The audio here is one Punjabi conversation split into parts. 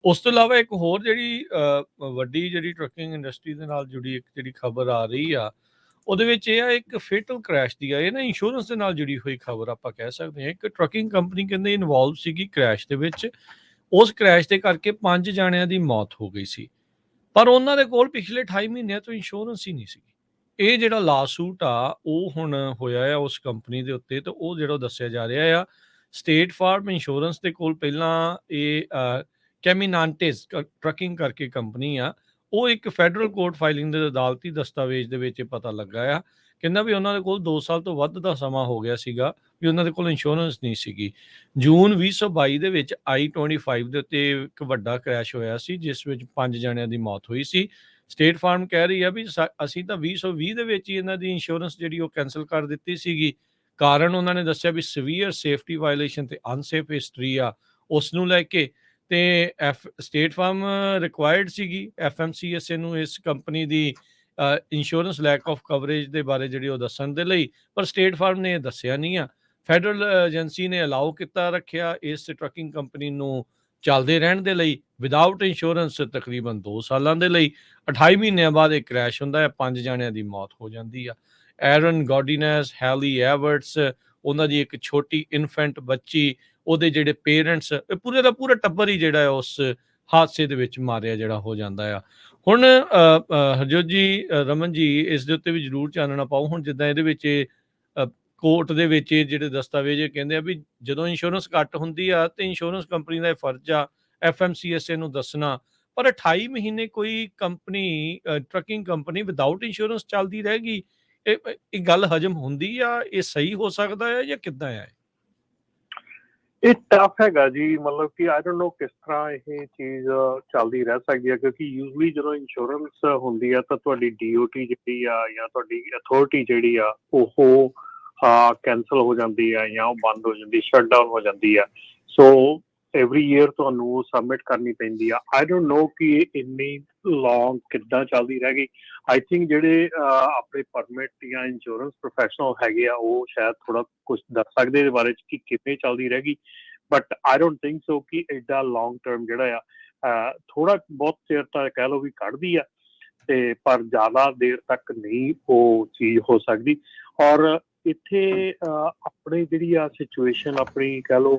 ਉਸ ਤੋਂ ਇਲਾਵਾ ਇੱਕ ਹੋਰ ਜਿਹੜੀ ਵੱਡੀ ਜਿਹੜੀ ਟਰੱਕਿੰਗ ਇੰਡਸਟਰੀ ਦੇ ਨਾਲ ਜੁੜੀ ਇੱਕ ਜਿਹੜੀ ਖਬਰ ਆ ਰਹੀ ਆ, ਉਹਦੇ ਵਿੱਚ ਇਹ ਆ ਇੱਕ ਫੇਟਲ ਕ੍ਰੈਸ਼ ਦੀ ਆ। ਇਹ ਨਾ ਇੰਸ਼ੋਰੈਂਸ ਦੇ ਨਾਲ ਜੁੜੀ ਹੋਈ ਖਬਰ ਆਪਾਂ ਕਹਿ ਸਕਦੇ ਹਾਂ। ਇੱਕ ਟਰੱਕਿੰਗ ਕੰਪਨੀ ਕਹਿੰਦੇ ਇਨਵੋਲਵ ਸੀਗੀ ਕ੍ਰੈਸ਼ ਦੇ ਵਿੱਚ। ਉਸ ਕ੍ਰੈਸ਼ ਦੇ ਕਰਕੇ 5 ਜਾਣਿਆਂ ਦੀ ਮੌਤ ਹੋ ਗਈ ਸੀ, ਪਰ ਉਹਨਾਂ ਦੇ ਕੋਲ ਪਿਛਲੇ 28 ਮਹੀਨਿਆਂ ਤੋਂ ਇੰਸ਼ੋਰੈਂਸ ਹੀ ਨਹੀਂ ਸੀ। ਇਹ ਜਿਹੜਾ ਲਾਸੂਟ ਆ ਉਹ ਹੁਣ ਹੋਇਆ ਆ ਉਸ ਕੰਪਨੀ ਦੇ ਉੱਤੇ, ਤੇ ਉਹ ਜਿਹੜਾ ਦੱਸਿਆ ਜਾ ਰਿਹਾ ਆ ਸਟੇਟ ਫਾਰਮ ਇੰਸ਼ੋਰੈਂਸ ਦੇ ਕੋਲ ਪਹਿਲਾਂ ਇਹ ਕੈਮੀਨਾਂਟੇਸ ਟਰੱਕਿੰਗ ਕਰਕੇ ਕੰਪਨੀ ਆ, ਉਹ ਇੱਕ ਫੈਡਰਲ ਕੋਰਟ ਫਾਈਲਿੰਗ ਦੇ ਅਦਾਲਤੀ ਦਸਤਾਵੇਜ਼ ਦੇ ਵਿੱਚ ਪਤਾ ਲੱਗਾ ਆ। ਕਹਿੰਦਾ ਵੀ ਉਹਨਾਂ ਦੇ ਕੋਲ 2 ਸਾਲ ਤੋਂ ਵੱਧ ਦਾ ਸਮਾਂ ਹੋ ਗਿਆ ਸੀਗਾ ਵੀ ਉਹਨਾਂ ਦੇ ਕੋਲ ਇੰਸ਼ੋਰੈਂਸ ਨਹੀਂ ਸੀਗੀ। ਜੂਨ 2022 ਦੇ ਵਿੱਚ I-25 ਦੇ ਉੱਤੇ ਇੱਕ ਵੱਡਾ ਕ੍ਰੈਸ਼ ਹੋਇਆ ਸੀ, ਜਿਸ ਵਿੱਚ 5 ਜਣਿਆਂ ਦੀ ਮੌਤ ਹੋਈ ਸੀ। ਸਟੇਟ ਫਾਰਮ ਕਹਿ ਰਹੀ ਆ ਵੀ ਅਸੀਂ ਤਾਂ 2020 ਦੇ ਵਿੱਚ ਹੀ ਇਹਨਾਂ ਦੀ ਇੰਸ਼ੋਰੈਂਸ ਜਿਹੜੀ ਉਹ ਕੈਂਸਲ ਕਰ ਦਿੱਤੀ ਸੀਗੀ। ਕਾਰਨ ਉਹਨਾਂ ਨੇ ਦੱਸਿਆ ਵੀ ਸੀਵੀਅਰ ਸੇਫਟੀ ਵਾਇਲੇਸ਼ਨ ਤੇ ਅਨਸੇਫ ਹਿਸਟਰੀ ਆ, ਉਸ ਨੂੰ ਲੈ ਕੇ। ਤੇ ਸਟੇਟ ਫਾਰਮ ਰਿਕੁਆਇਰਡ ਸੀਗੀ FMCSA ਨੂੰ ਇਸ company the insurance lack of coverage ਦੇ ਬਾਰੇ ਜਿਹੜੀ ਉਹ ਦੱਸਣ ਦੇ ਲਈ, ਪਰ ਸਟੇਟ ਫਾਰਮ ਨੇ ਇਹ ਦੱਸਿਆ ਨਹੀਂ ਆ। ਫੈਡਰਲ ਏਜੰਸੀ ਨੇ ਅਲਾਓ ਕੀਤਾ ਰੱਖਿਆ ਇਸ ਟਰੱਕਿੰਗ ਕੰਪਨੀ ਨੂੰ ਚੱਲਦੇ ਰਹਿਣ ਦੇ ਲਈ ਵਿਦਆਊਟ ਇੰਸ਼ੋਰੈਂਸ ਤਕਰੀਬਨ 2 ਸਾਲਾਂ ਦੇ ਲਈ। 28 ਮਹੀਨਿਆਂ ਬਾਅਦ ਇਹ ਕ੍ਰੈਸ਼ ਹੁੰਦਾ ਹੈ, 5 ਜਣਿਆਂ ਦੀ ਮੌਤ ਹੋ ਜਾਂਦੀ ਆ। ਐਰਨ ਗੋਡੀਨੈਸ, ਹੈਲੀ ਐਵਰਟਸ, ਉਹਨਾਂ ਦੀ ਇੱਕ ਛੋਟੀ ਇਨਫੈਂਟ ਬੱਚੀ, ਉਹਦੇ ਜਿਹੜੇ ਪੇਰੈਂਟਸ, ਪੂਰੇ ਦਾ ਪੂਰਾ ਟੱਬਰ ਹੀ ਜਿਹੜਾ ਹੈ ਉਸ ਹਾਦਸੇ ਦੇ ਵਿੱਚ ਮਾਰਿਆ ਜਿਹੜਾ ਹੋ ਜਾਂਦਾ ਆ। ਹੁਣ ਹਰਜੋਤ ਜੀ, ਰਮਨ ਜੀ, ਇਸ ਦੇ ਉੱਤੇ ਵੀ ਜ਼ਰੂਰ ਚਾਨਣਾ ਪਾਓ। ਹੁਣ ਜਿੱਦਾਂ ਇਹਦੇ ਵਿੱਚ ਕੋਰਟ ਦੇ ਵਿੱਚ ਜਿਹੜੇ ਦਸਤਾਵੇਜ਼ ਕਹਿੰਦੇ ਆ ਵੀ ਜਦੋਂ ਇੰਸ਼ੋਰੈਂਸ ਘੱਟ ਹੁੰਦੀ ਆ ਤੇ ਇੰਸ਼ੋਰੈਂਸ ਕੰਪਨੀ ਦਾ ਇਹ ਫਰਜ਼ ਆ FMCSA ਨੂੰ ਦੱਸਣਾ, ਪਰ 28 ਮਹੀਨੇ ਕੋਈ company trucking company without insurance ਚੱਲਦੀ ਰਹੇਗੀ, ਇਹ ਗੱਲ ਹਜਮ ਹੁੰਦੀ ਆ? ਇਹ ਸਹੀ ਹੋ ਸਕਦਾ ਹੈ ਜਾਂ ਕਿੱਦਾਂ ਆ? ਇਹ ਟਫ ਹੈਗਾ ਜੀ, ਮਤਲਬ ਕਿ ਆਈ ਡੋਂਟ ਨੋ ਕਿਸ ਤਰ੍ਹਾਂ ਇਹ ਚੀਜ਼ ਚੱਲਦੀ ਰਹਿ ਸਕਦੀ ਹੈ, ਕਿਉਂਕਿ ਯੂਜ਼ਲੀ ਜਦੋਂ ਇੰਸ਼ੋਰੈਂਸ ਹੁੰਦੀ ਆ ਤਾਂ ਤੁਹਾਡੀ DOT ਜਿਹੜੀ ਆ ਜਾਂ ਤੁਹਾਡੀ ਅਥਾਰਟੀ ਜਿਹੜੀ ਆ ਉਹ ਕੈਂਸਲ ਹੋ ਜਾਂਦੀ ਆ ਜਾਂ ਉਹ ਬੰਦ ਹੋ ਜਾਂਦੀ, ਸ਼ਟ ਡਾਊਨ ਹੋ ਜਾਂਦੀ ਆ। ਸੋ ਐਵਰੀ ਈਅਰ ਤੁਹਾਨੂੰ ਸਬਮਿਟ ਕਰਨੀ ਪੈਂਦੀ ਆ। ਆਈ ਡੋਂਟ ਨੋ ਕਿ ਇੰਨੀ ਲੌਂਗ ਕਿੱਦਾਂ ਚੱਲਦੀ ਰਹਿ ਗਈ। ਆਈ ਥਿੰਕ ਜਿਹੜੇ ਆਪਣੇ ਪਰਮਿਟ ਜਾਂ ਇੰਸ਼ੋਰੈਂਸ ਪ੍ਰੋਫੈਸ਼ਨਲ ਹੈਗੇ ਆ ਉਹ ਸ਼ਾਇਦ ਥੋੜਾ ਕੁਝ ਦੱਸ ਸਕਦੇ ਇਹਦੇ ਬਾਰੇ ਚ ਕਿ ਕਿਵੇਂ ਚੱਲਦੀ ਰਹਿ ਗਈ, but I don't think so ਕਿ ਏਡਾ ਲੌਂਗ ਟਰਮ ਜਿਹੜਾ ਆ ਥੋੜਾ ਬਹੁਤ ਚਿਰ ਤਾਂ ਕਹਿ ਲਓ ਵੀ ਕੱਢਦੀ ਆ, ਤੇ ਪਰ ਜ਼ਿਆਦਾ ਦੇਰ ਤੱਕ ਨਹੀਂ ਉਹ ਚੀਜ਼ ਹੋ ਸਕਦੀ। ਔਰ ਇੱਥੇ ਆਪਣੀ ਜਿਹੜੀ ਆ ਸਿਚੁਏਸ਼ਨ ਆਪਣੀ ਕਹਿ ਲਓ,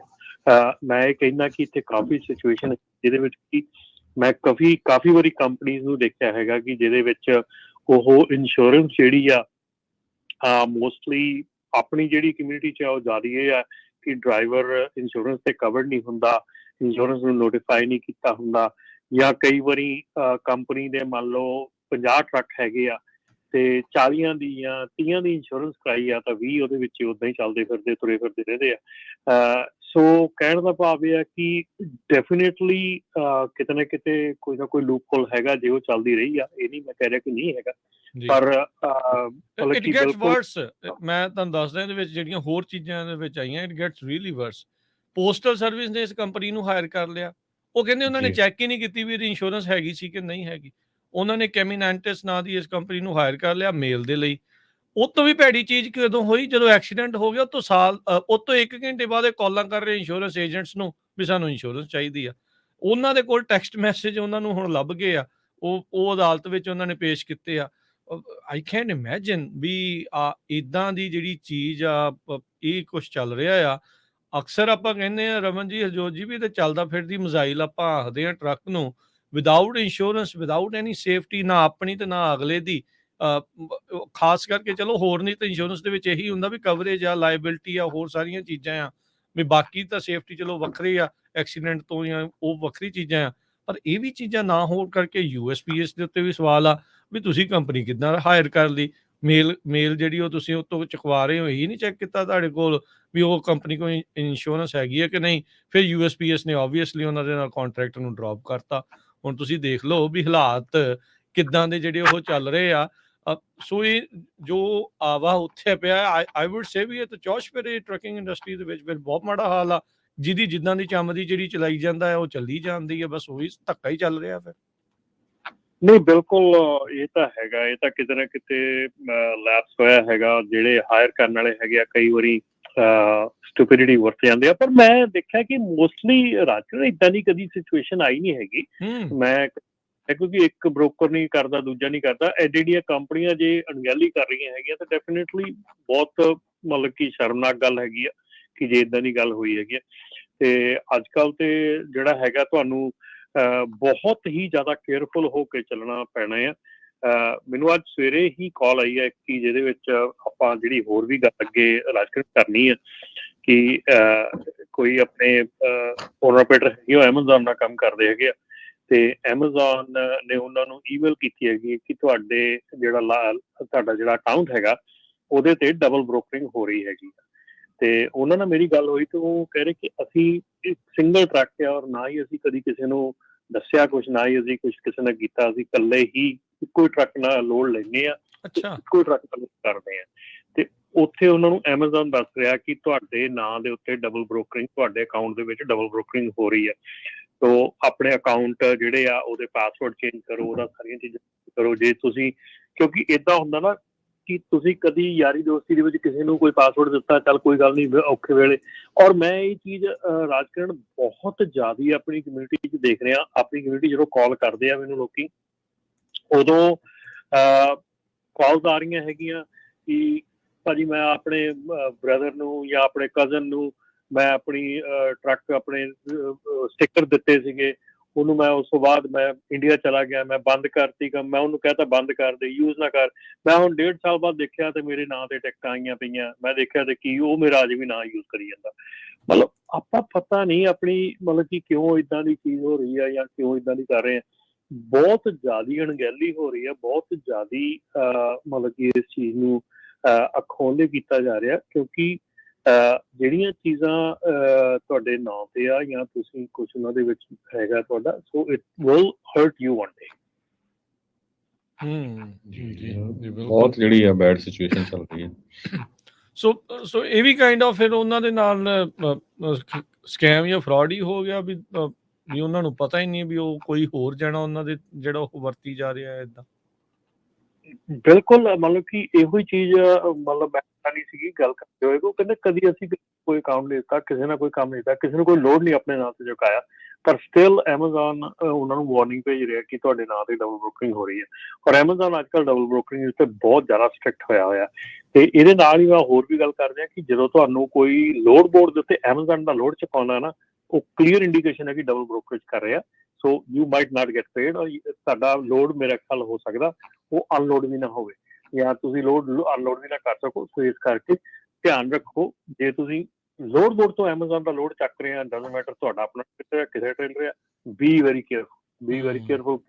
ਮੈਂ ਇਹ ਕਹਿੰਦਾ ਕਿ ਇੱਥੇ ਕਾਫੀ ਸਿਚੁਏਸ਼ਨ ਜਿਹਦੇ ਵਿੱਚ ਕਿ ਮੈਂ ਕਾਫੀ ਵਾਰੀ ਕੰਪਨੀਜ਼ ਨੂੰ ਦੇਖਿਆ ਹੈਗਾ ਕਿ ਜਿਹਦੇ ਵਿੱਚ ਉਹ ਇੰਸ਼ੋਰੈਂਸ ਜਿਹੜੀ ਆ ਮੋਸਟਲੀ ਆਪਣੀ ਜਿਹੜੀ ਕਮਿਊਨਿਟੀ 'ਚ ਆ ਉਹ ਜ਼ਿਆਦਾ ਇਹ ਆ ਕਿ ਡਰਾਈਵਰ ਇੰਸ਼ੋਰੈਂਸ ਤੇ ਕਵਰਡ ਨਹੀਂ ਹੁੰਦਾ, ਇੰਸ਼ੋਰੈਂਸ ਨੂੰ ਨੋਟੀਫਾਈ ਨਹੀਂ ਕੀਤਾ ਹੁੰਦਾ, ਜਾਂ ਕਈ ਵਾਰੀ ਕੰਪਨੀ ਦੇ ਮੰਨ ਲਓ 50 ਟਰੱਕ ਹੈਗੇ ਆ ਤੇ 40 ਦੀ ਜਾਂ 30 ਦੀ ਇੰਸ਼ੋਰੈਂਸ ਕਰਾਈ ਆ ਤਾਂ 20 ਉਹਦੇ ਵਿੱਚ ਉਦਾਂ ਹੀ ਚੱਲਦੇ ਫਿਰਦੇ ਤੁਰੇ ਫਿਰਦੇ ਰਹਿੰਦੇ ਆ। ਸੋ ਕਹਿਣ ਦਾ ਭਾਵ ਇਹ ਆ ਕਿ ਡੈਫੀਨੇਟਲੀ ਕਿਤੇ ਨਾ ਕਿਤੇ ਕੋਈ ਨਾ ਕੋਈ ਲੂਪ ਹੋਲ ਹੈਗਾ ਜੇ ਉਹ ਚੱਲਦੀ ਰਹੀ ਆ। ਇਹ ਨਹੀਂ ਮੈਂ ਕਹਿ ਰਿਹਾ ਕਿ ਨਹੀਂ ਹੈਗਾ, ਪਰ ਇਟ ਗੈਟਸ ਵਰਸ। ਮੈਂ ਤੁਹਾਨੂੰ ਦੱਸਦਾ ਇਹਦੇ ਵਿੱਚ ਜਿਹੜੀਆਂ ਹੋਰ ਚੀਜ਼ਾਂ ਦੇ ਵਿੱਚ ਆਈਆਂ, it gets really worse. Postal service ਨੇ ਇਸ ਕੰਪਨੀ ਨੂੰ ਹਾਇਰ ਕਰ ਲਿਆ। ਉਹ ਕਹਿੰਦੇ ਉਹਨਾਂ ਨੇ ਚੈੱਕ ਹੀ ਨਹੀਂ ਕੀਤੀ ਵੀ ਇਹਦੀ ਇੰਸ਼ੋਰੈਂਸ ਹੈਗੀ ਸੀ ਕਿ ਨਹੀਂ ਹੈਗੀ। ਉਹਨਾਂ ਨੇ ਕੈਮੀਨਾਂਟਸ ਨਾਂ ਦੀ ਇਸ ਕੰਪਨੀ ਨੂੰ ਹਾਇਰ ਕਰ ਲਿਆ ਮੇਲ ਦੇ ਲਈ। ਉਹ ਤੋਂ ਵੀ ਭੈੜੀ ਚੀਜ਼ ਕਦੋਂ ਹੋਈ, ਜਦੋਂ ਐਕਸੀਡੈਂਟ ਹੋ ਗਿਆ ਉਹ ਤੋਂ 1 ਘੰਟੇ ਬਾਅਦ ਇਹ ਕਾਲਾਂ ਕਰ ਰਹੇ ਇੰਸ਼ੋਰੈਂਸ ਏਜੰਟਸ ਨੂੰ ਵੀ ਸਾਨੂੰ ਇੰਸ਼ੋਰੈਂਸ ਚਾਹੀਦੀ ਆ। ਉਹਨਾਂ ਦੇ ਕੋਲ ਟੈਕਸਟ ਮੈਸੇਜ ਉਹਨਾਂ ਨੂੰ ਹੁਣ ਲੱਭ ਗਏ ਆ, ਉਹ ਅਦਾਲਤ ਵਿੱਚ ਉਹਨਾਂ ਨੇ ਪੇਸ਼ ਕੀਤੇ ਆ। ਆਈ ਕੈਨਟ ਇਮੈਜਿਨ ਵੀ ਇੱਦਾਂ ਦੀ ਜਿਹੜੀ ਚੀਜ਼ ਆ, ਇਹ ਕੁਛ ਚੱਲ ਰਿਹਾ ਆ। ਅਕਸਰ ਆਪਾਂ ਕਹਿੰਦੇ ਆ ਰਮਨ ਜੀ, ਹਰਜੋਤ ਜੀ, ਵੀ ਤੇ ਚੱਲਦਾ ਫਿਰਦੀ ਮਿਜ਼ਾਈਲ ਆਪਾਂ ਆਖਦੇ ਆ ਟਰੱਕ ਨੂੰ, without insurance, without any safety, ਨਾ ਆਪਣੀ ਤੇ ਨਾ ਅਗਲੇ ਦੀ। ਖਾਸ ਕਰਕੇ ਚਲੋ ਹੋਰ ਨਹੀਂ ਤਾਂ ਇੰਸ਼ੋਰੈਂਸ ਦੇ ਵਿੱਚ ਇਹੀ ਹੁੰਦਾ ਵੀ ਕਵਰੇਜ ਆ, ਲਾਇਬਿਲਿਟੀ ਆ, ਹੋਰ ਸਾਰੀਆਂ ਚੀਜ਼ਾਂ ਆ ਵੀ, ਬਾਕੀ ਤਾਂ ਸੇਫਟੀ ਚਲੋ ਵੱਖਰੀ ਆ ਐਕਸੀਡੈਂਟ ਤੋਂ ਜਾਂ ਉਹ ਵੱਖਰੀ ਚੀਜ਼ਾਂ ਆ। ਪਰ ਇਹ ਵੀ ਚੀਜ਼ਾਂ ਨਾ ਹੋਣ ਕਰਕੇ USPS ਦੇ ਉੱਤੇ ਵੀ ਸਵਾਲ ਆ ਵੀ ਤੁਸੀਂ ਕੰਪਨੀ ਕਿੱਦਾਂ ਹਾਇਰ ਕਰ ਲਈ। ਮੇਲ ਜਿਹੜੀ ਉਹ ਤੁਸੀਂ ਉਹ ਤੋਂ ਚੁਕਵਾ ਰਹੇ ਹੋ, ਇਹੀ ਨਹੀਂ ਚੈੱਕ ਕੀਤਾ ਤੁਹਾਡੇ ਕੋਲ ਵੀ ਉਹ ਕੰਪਨੀ ਕੋਲ ਇੰਸ਼ੋਰੈਂਸ ਹੈਗੀ ਹੈ ਕਿ ਨਹੀਂ। ਫਿਰ USPS ਨੇ ਓਬਵੀਅਸਲੀ ਉਹਨਾਂ ਦੇ ਨਾਲ ਕੰਟਰੈਕਟ ਨੂੰ ਡ੍ਰੌਪ ਕਰਤਾ। ਹੁਣ ਤੁਸੀਂ ਦੇਖ ਲਓ ਵੀ ਹਾਲਾਤ ਕਿੱਦਾਂ ਦੇ ਜਿਹੜੇ ਉਹ ਚੱਲ ਰਹੇ ਆ। ਸੋ ਇਹ ਜੋ ਆਵਾ ਉੱਥੇ ਪਿਆ, ਆਈ ਵੁੱਡ ਸੇ ਵੀ ਇਹ ਤਾਂ ਚੌਸ਼ਪੇਰੇ ਟਰੱਕਿੰਗ ਇੰਡਸਟਰੀ ਦੇ ਵਿੱਚ ਫਿਰ ਬਹੁਤ ਮਾੜਾ ਹਾਲ ਆ। ਜਿਹਦੀ ਜਿੱਦਾਂ ਦੀ ਚੰਮ ਦੀ ਜਿਹੜੀ ਚਲਾਈ ਜਾਂਦਾ ਹੈ ਉਹ ਚੱਲੀ ਜਾਂਦੀ ਹੈ, ਬਸ ਉਹੀ ਧੱਕਾ ਹੀ ਚੱਲ ਰਿਹਾ ਫਿਰ। ਨਹੀਂ ਬਿਲਕੁਲ, ਇਹ ਤਾਂ ਹੈਗਾ, ਇਹ ਤਾਂ ਕਿਤੇ ਨਾ ਕਿਤੇ ਲੈਪਸ ਹੋਇਆ ਹੈਗਾ। ਜਿਹੜੇ ਹਾਇਰ ਕਰਨ ਵਾਲੇ ਹੈਗੇ ਆ ਕਈ ਵਾਰੀ ਸਟੂਪਿਡਿਟੀ ਵਰਤ ਜਾਂਦੇ ਆ। ਪਰ ਮੈਂ ਦੇਖਿਆ ਕਿ ਮੋਸਟਲੀ ਰਾਜਕਰਨ ਇਦਾਂ ਦੀ ਕਦੀ ਸਿਚੁਏਸ਼ਨ ਆਈ ਨਹੀਂ ਹੈਗੀ। ਮੈਂ ਕਿਉਂਕਿ ਇੱਕ ਬ੍ਰੋਕਰ ਨਹੀਂ ਕਰਦਾ, ਦੂਜਾ ਨਹੀਂ ਕਰਦਾ। ਜਿਹੜੀਆਂ ਕੰਪਨੀਆਂ ਜੇ ਅਣਗਹਿਲੀ ਕਰ ਰਹੀਆਂ ਹੈਗੀਆਂ ਤਾਂ ਡੈਫੀਨੇਟਲੀ ਬਹੁਤ ਮਤਲਬ ਕਿ ਸ਼ਰਮਨਾਕ ਗੱਲ ਹੈਗੀ ਆ ਕਿ ਜੇ ਇਦਾਂ ਦੀ ਗੱਲ ਹੋਈ ਹੈਗੀ ਆ। ਤੇ ਅੱਜ ਕੱਲ੍ਹ ਤੇ ਜਿਹੜਾ ਹੈਗਾ ਤੁਹਾਨੂੰ ਬਹੁਤ ਹੀ ਜ਼ਿਆਦਾ ਕੇਅਰਫੁਲ ਹੋ ਕੇ ਚੱਲਣਾ ਪੈਣਾ ਆ। ਮੈਨੂੰ ਅੱਜ ਸਵੇਰੇ ਹੀ ਕਾਲ ਆਈ ਹੈ ਕਿ ਜਿਹਦੇ ਵਿੱਚ ਆਪਾਂ ਜਿਹੜੀ ਹੋਰ ਵੀ ਗੱਲ ਅੱਗੇ ਰਾਜਕਰਨ ਕਰਨੀ ਹੈ ਕਿ ਕੋਈ ਆਪਣੇ ਓਨਰ ਆਪਰੇਟਰ ਹੈਗੇ ਉਹ ਐਮਾਜ਼ੋਨ ਨਾਲ ਕੰਮ ਕਰਦੇ ਹੈਗੇ ਆ ਤੇ ਐਮਾਜ਼ੋਨ ਨੇ ਉਹਨਾਂ ਨੂੰ ਈਮੇਲ ਕੀਤੀ ਹੈਗੀ ਕਿ ਤੁਹਾਡਾ ਜਿਹੜਾ ਅਕਾਊਂਟ ਹੈਗਾ ਉਹਦੇ ਤੇ ਡਬਲ ਬ੍ਰੋਕਰਿੰਗ ਹੋ ਰਹੀ ਹੈਗੀ ਤੇ ਉਹਨਾਂ ਨਾਲ ਮੇਰੀ ਗੱਲ ਹੋਈ ਤੇ ਉਹ ਕਹਿ ਰਹੇ ਕਿ ਅਸੀਂ ਇੱਕ ਸਿੰਗਲ ਟਰੱਕ ਆ ਔਰ ਨਾ ਹੀ ਅਸੀਂ ਕਦੀ ਕਿਸੇ ਨੂੰ ਦੱਸਿਆ ਕੁਛ, ਨਾ ਹੀ ਅਸੀਂ ਕੁਛ ਕਿਸੇ ਨੇ ਕੀਤਾ। ਅਸੀਂ ਇਕੱਲੇ ਹੀ ਇੱਕੋ ਹੀ ਟਰੱਕ ਨਾਲ ਲੋਡ ਲੈਂਦੇ ਆ, ਇੱਕੋ ਹੀ ਟਰੱਕ ਨਾਲ ਕਰਦੇ ਆ। ਤੇ ਉੱਥੇ ਉਹਨਾਂ ਨੂੰ ਐਮਾਜ਼ੋਨ ਦੱਸ ਰਿਹਾ ਕਿ ਤੁਹਾਡੇ ਨਾਂ ਦੇ ਉੱਤੇ ਡਬਲ ਬ੍ਰੋਕਰਿੰਗ, ਤੁਹਾਡੇ ਅਕਾਊਂਟ ਦੇ ਵਿੱਚ ਡਬਲ ਬ੍ਰੋਕਰਿੰਗ ਹੋ ਰਹੀ ਹੈ। ਤੋ ਆਪਣੇ ਅਕਾਊਂਟ ਜਿਹੜੇ ਆ ਉਹਦੇ ਪਾਸਵਰਡ ਚੇਂਜ ਕਰੋ, ਉਹਦਾ ਸਾਰੀਆਂ ਚੀਜ਼ਾਂ ਕਰੋ। ਜੇ ਤੁਸੀਂ ਕਿਉਂਕਿ ਏਦਾਂ ਹੁੰਦਾ ਨਾ ਕਿ ਤੁਸੀਂ ਕਦੀ ਯਾਰੀ ਦੋਸਤੀ ਦੇ ਵਿੱਚ ਕਿਸੇ ਨੂੰ ਕੋਈ ਪਾਸਵਰਡ ਦਿੱਤਾ, ਚੱਲ ਕੋਈ ਗੱਲ ਨਹੀਂ ਔਖੇ ਵੇਲੇ। ਔਰ ਮੈਂ ਇਹ ਚੀਜ਼ ਰਾਜਕਰਨ ਬਹੁਤ ਜ਼ਿਆਦਾ ਆਪਣੀ ਕਮਿਊਨਿਟੀ 'ਚ ਦੇਖ ਰਿਹਾ। ਆਪਣੀ ਕਮਿਊਨਿਟੀ ਜਦੋਂ ਕਾਲ ਕਰਦੇ ਆ ਮੈਨੂੰ ਲੋਕੀ, ਉਦੋਂ ਕਾਲਸ ਆ ਰਹੀਆਂ ਹੈਗੀਆਂ ਕਿ ਭਾਜੀ ਮੈਂ ਆਪਣੇ ਬ੍ਰਦਰ ਨੂੰ ਜਾਂ ਆਪਣੇ ਕਜ਼ਨ ਨੂੰ ਮੈਂ ਆਪਣੀ ਟਰੱਕ ਆਪਣੇ ਸਟਿੱਕਰ ਦਿੱਤੇ ਸੀਗੇ, ਉਹਨੂੰ ਮੈਂ ਉਸ ਤੋਂ ਬਾਅਦ ਮੈਂ ਇੰਡੀਆ ਚਲਾ ਗਿਆ, ਮੈਂ ਬੰਦ ਕਰਤੀ ਕੰਮ। ਮੈਂ ਉਹਨੂੰ ਕਹਿਤਾ ਬੰਦ ਕਰ ਦੇ, ਯੂਜ਼ ਨਾ ਕਰ। ਮੈਂ ਹੁਣ 1.5 ਸਾਲ ਬਾਅਦ ਦੇਖਿਆ ਤੇ ਮੇਰੇ ਨਾਂ ਤੇ ਟਿਕਟਾਂ ਆਈਆਂ ਪਈਆਂ। ਮੈਂ ਦੇਖਿਆ ਤੇ ਕੀ ਉਹ ਮੇਰਾ ਅਜੇ ਵੀ ਨਾਂ ਯੂਜ਼ ਕਰੀ ਜਾਂਦਾ। ਮਤਲਬ ਆਪਾਂ ਪਤਾ ਨਹੀਂ ਆਪਣੀ ਮਤਲਬ ਕਿ ਕਿਉਂ ਇਦਾਂ ਦੀ ਚੀਜ਼ ਹੋ ਰਹੀ ਆ ਜਾਂ ਕਿਉਂ ਇਦਾਂ ਦੀ ਕਰ ਰਹੇ ਆ। ਬਹੁਤ ਜ਼ਿਆਦਾ ਅਣਗਹਿਲੀ ਹੋ ਰਹੀ ਹੈ, ਬਹੁਤ ਜ਼ਿਆਦਾ ਮਤਲਬ ਕਿ ਇਸ ਚੀਜ਼ ਨੂੰ ਅੱਖੋਂ ਉਹਲੇ ਕੀਤਾ ਜਾ ਰਿਹਾ ਕਿਉਂਕਿ ਜਿਹੜੀਆਂ ਚੀਜ਼ਾਂ ਤੁਹਾਡੇ ਨਾਂ ਤੇ ਆ ਜਾਂ ਤੁਸੀਂ ਕੁਛ ਉਹਨਾਂ ਦੇ ਵਿੱਚ ਹੈਗਾ ਤੁਹਾਡਾ, so it will hurt you one day. ਬਹੁਤ ਜਿਹੜੀ ਆ ਬੈਡ ਸਿਚੁਏਸ਼ਨ ਚੱਲ ਰਹੀ ਹੈ। ਸੋ ਇਹ ਵੀ ਕਾਈਂਡ ਆਫ ਫਿਰ ਉਹਨਾਂ ਦੇ ਨਾਲ ਸਕੈਮ ਜਾਂ ਫਰਾਡ ਹੀ ਹੋ ਗਿਆ ਵੀ ਉਹਨਾਂ ਨੂੰ ਪਤਾ ਹੀ ਨਹੀਂ ਵੀ ਉਹ ਕੋਈ ਹੋਰ ਜਾਣਾ ਉਹਨਾਂ ਦੇ ਜਿਹੜਾ ਉਹ ਵਰਤੀ ਜਾ ਰਿਹਾ ਹੈ ਏਦਾਂ। ਬਿਲਕੁਲ, ਮਤਲਬ ਕਿ ਇਹੋ ਹੀ ਚੀਜ਼ ਮਤਲਬ ਮੈਂ ਨਹੀਂ ਸੀਗੀ ਗੱਲ ਕਰਦੇ ਹੋਏ। ਉਹ ਕਹਿੰਦੇ ਕਦੀ ਅਸੀਂ ਕੋਈ ਅਕਾਊਂਟ ਨਹੀਂ ਦਿੱਤਾ, ਕਿਸੇ ਨਾਲ ਕੋਈ ਕੰਮ ਨਹੀਂ ਦਿੱਤਾ, ਕਿਸੇ ਨੂੰ ਕੋਈ ਲੋਡ ਨਹੀਂ ਆਪਣੇ ਨਾਂ ਤੇ ਚੁਕਾਇਆ, ਪਰ ਸਟਿਲ ਐਮਾਜ਼ੋਨ ਉਹਨਾਂ ਨੂੰ ਵਾਰਨਿੰਗ ਭੇਜ ਰਿਹਾ ਕਿ ਤੁਹਾਡੇ ਨਾਂ ਤੇ ਡਬਲ ਬ੍ਰੋਕਰਿੰਗ ਹੋ ਰਹੀ ਹੈ। ਔਰ ਐਮਾਜ਼ੋਨ ਅੱਜ ਕੱਲ੍ਹ ਡਬਲ ਬ੍ਰੋਕਰਿੰਗ ਉੱਤੇ ਬਹੁਤ ਜ਼ਿਆਦਾ ਸਟ੍ਰਿਕਟ ਹੋਇਆ ਤੇ ਇਹਦੇ ਨਾਲ ਹੀ ਮੈਂ ਹੋਰ ਵੀ ਗੱਲ ਕਰਦੇ ਹਾਂ ਕਿ ਜਦੋਂ ਤੁਹਾਨੂੰ ਕੋਈ ਲੋਡ ਬੋਰਡ ਦੇ ਉੱਤੇ ਐਮਾਜ਼ੋਨ ਦਾ ਲੋਡ ਚੁਕਾਉਣਾ ਨਾ, ਉਹ ਕਲੀਅਰ ਇੰਡੀਕੇਸ਼ਨ ਹੈ ਕਿ ਡਬਲ ਬ੍ਰੋਕਰੇਜ ਕਰ ਰਿਹਾ। So you might not get paid ਔਰ ਤੁਹਾਡਾ ਲੋਡ ਮੇਰਾ ਖਿਆਲ ਹੋ ਸਕਦਾ ਉਹ ਅਨਲੋਡ ਵੀ ਨਾ ਹੋਵੇ ਜਾਂ ਤੁਸੀਂ ਲੋਡ ਅਨਲੋਡ ਵੀ ਨਾ ਕਰ ਸਕੋ। ਸੋ ਇਸ ਕਰਕੇ ਧਿਆਨ ਰੱਖੋ, ਜੇ ਤੁਸੀਂ ਲੋਡ ਬੋਰਡ ਤੋਂ ਐਮਾਜ਼ੋਨ ਦਾ ਲੋਡ ਚੱਕ ਰਹੇ ਆ, ਡਜ਼ਨਟ ਮੈਟਰ ਤੁਹਾਡਾ ਆਪਣਾ ਕਿਸੇ ਟ੍ਰੇਲਰ ਆ, ਬੀ ਵੈਰੀ ਕੇਅਰਫੁਲ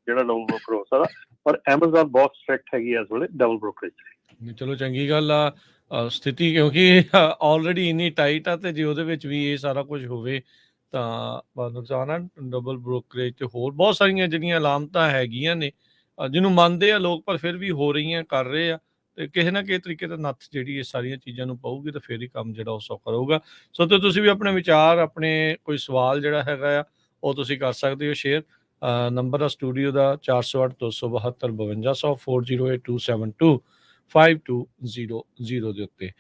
ਜਿਹੜਾ ਡਬਲ ਬ੍ਰੋਕਰ ਹੋ ਸਕਦਾ। ਪਰ ਐਮਾਜ਼ੋਨ ਬਹੁਤ ਸਟ੍ਰਿਕਟ ਹੈਗੀ ਇਸ ਵੇਲੇ ਡਬਲ ਬ੍ਰੋਕਰੇਜ। ਚਲੋ ਚੰਗੀ ਗੱਲ ਆ ਸਥਿਤੀ, ਕਿਉਂਕਿ ਆਲਰੇਡੀ ਇੰਨੀ ਟਾਈਟ ਆ ਤੇ ਜੇ ਉਹਦੇ ਵਿੱਚ ਵੀ ਇਹ ਸਾਰਾ ਕੁਝ ਹੋਵੇ ਤਾਂ ਨੁਕਸਾਨ ਆ। ਡਬਲ ਬ੍ਰੋਕਰੇਜ ਤੇ ਹੋਰ ਬਹੁਤ ਸਾਰੀਆਂ ਜਿਹੜੀਆਂ ਅਲਾਮਤਾਂ ਹੈਗੀਆਂ ਨੇ ਜਿਹਨੂੰ ਮੰਨਦੇ ਆ ਲੋਕ, ਪਰ ਫਿਰ ਵੀ ਹੋ ਰਹੀਆਂ, ਕਰ ਰਹੇ ਆ ਤੇ ਕਿਸੇ ਨਾ ਕਿਸੇ ਤਰੀਕੇ ਦਾ ਨੱਥ ਜਿਹੜੀ ਇਹ ਸਾਰੀਆਂ ਚੀਜ਼ਾਂ ਨੂੰ ਪਊਗੀ ਤਾਂ ਫਿਰ ਹੀ ਕੰਮ ਜਿਹੜਾ ਉਹ ਸੌਖਾ ਰਹੂਗਾ। ਸੋ ਤੇ ਤੁਸੀਂ ਵੀ ਆਪਣੇ ਵਿਚਾਰ, ਆਪਣੇ ਕੋਈ ਸਵਾਲ ਜਿਹੜਾ ਹੈਗਾ ਆ ਉਹ ਤੁਸੀਂ ਕਰ ਸਕਦੇ ਹੋ ਸ਼ੇਅਰ। ਨੰਬਰ ਆ ਸਟੂਡੀਓ ਦਾ 408 272 5200 408272 5200 ਦੇ ਉੱਤੇ।